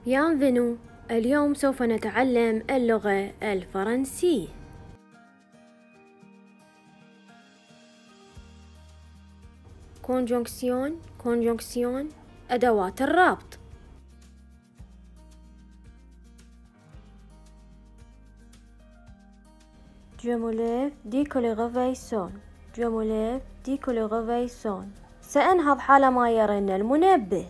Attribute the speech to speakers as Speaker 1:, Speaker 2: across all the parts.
Speaker 1: Bienvenue. اليوم سوف نتعلم اللغة الفرنسية. conjonction أدوات الربط. Je me lève dès que le réveil sonne. Je me lève dès que le réveil sonne. سأنهض حالما يرن المنبه.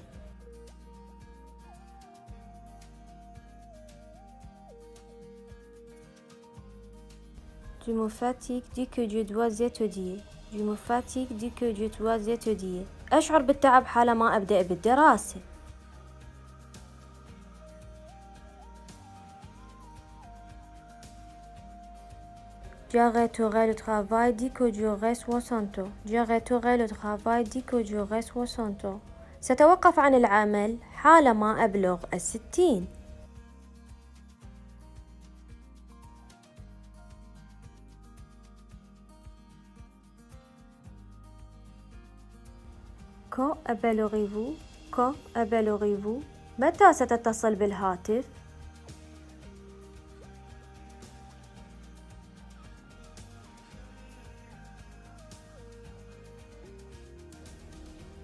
Speaker 1: Je me fatigue dès que je dois étudier. Je me fatigue dès que je dois étudier. أشعر بالتعب حالما أبدأ بالدراسة. J'arrêterai le travail dès que j'aurai 60 ans. J'arrêterai le travail dès que j'aurai 60 ans. سأتوقف عن العمل حالما أبلغ 60. Quand appellerez-vous? Quand appellerez-vous? متى ستتصل بالهاتف؟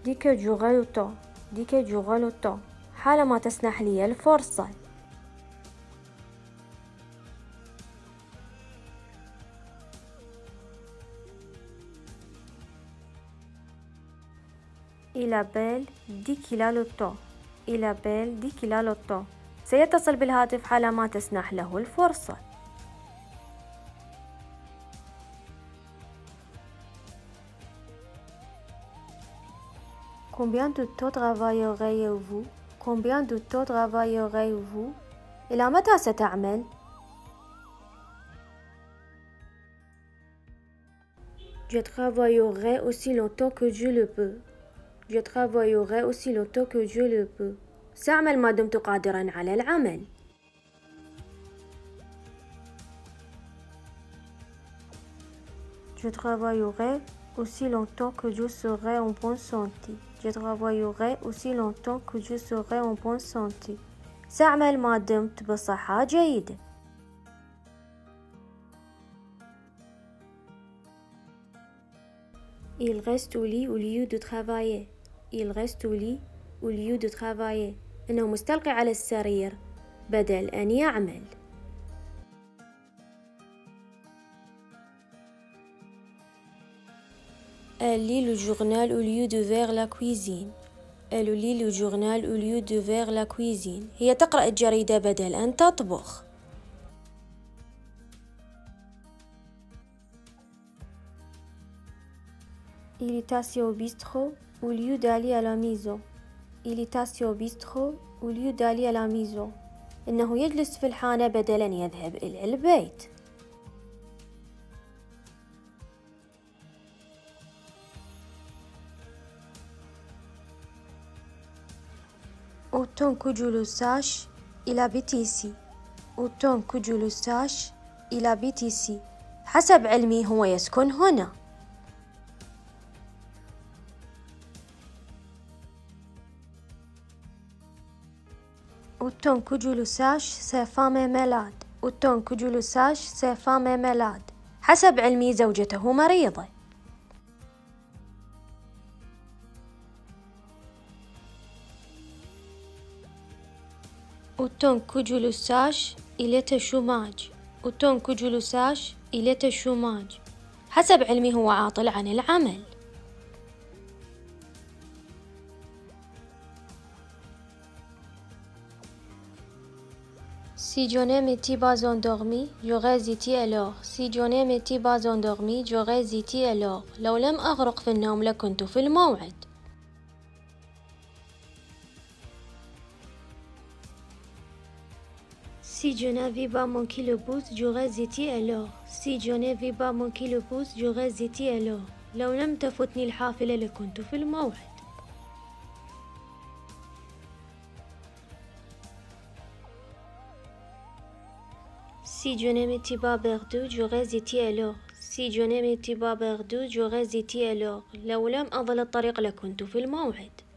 Speaker 1: Dès que j'aurai le temps. Dès que j'aurai le temps. حالما تسنح لي الفرصة. Il appelle dès qu'il a le temps. Il appelle dès qu'il a le temps. سيتصل بالهاتف حالما تسنح له الفرصة. Combien de temps travaillerez-vous? Combien de temps travaillerez-vous? إلى متى ستعمل؟ Je travaillerai aussi longtemps que je le peux. Je travaillerai aussi longtemps que je le peux. سأعمل ما دمت قادرا على العمل. Je travaillerai aussi longtemps que je serai en bonne santé. Je travaillerai aussi longtemps que je serai en bonne santé. سأعمل ما دمت بصحة جيدة. Il reste au lit au lieu de travailler. Il reste au lit au lieu de travailler. إنه مستلقي على السرير بدل أن يعمل. Elle lit le journal au lieu de faire la cuisine. Elle lit le journal au lieu de faire la cuisine. هي تقرأ الجريدة بدل أن تطبخ. Il est assis au bistrot au lieu d'aller à la maison. Il est assis au bistrot au lieu d'aller à la maison. إنه يجلس في الحانة بدل أن يذهب إلى البيت. Autant que je le sache, il habite ici. Autant que je le sache, il habite ici. حسب علمي هو يسكن هنا. Autant que je le sache, sa femme est malade. Autant que je le sache, sa femme est malade. حسب علمي زوجته مريضة. Autant que je le sache, il est au chômage. Autant que je le sache, il est au chômage. حسب علمي هو عاطل عن العمل. Si je ne m'étais pas endormi, j'aurais été alors. Si je ne m'étais pas endormi, j'aurais été alors. لو لم أغرق في النوم لكنت في الموعد. Si je n'avais pas manqué le bus, j'aurais été alors. Si je n'avais pas manqué le bus, j'aurais été alors. لو لم تفوتني الحافلة لكنت في الموعد. Si je ne m'étais pas perdu, j'aurais été alors. Si je ne m'étais pas perdu, j'aurais été alors. لو لم أضل الطريق لكنت في الموعد.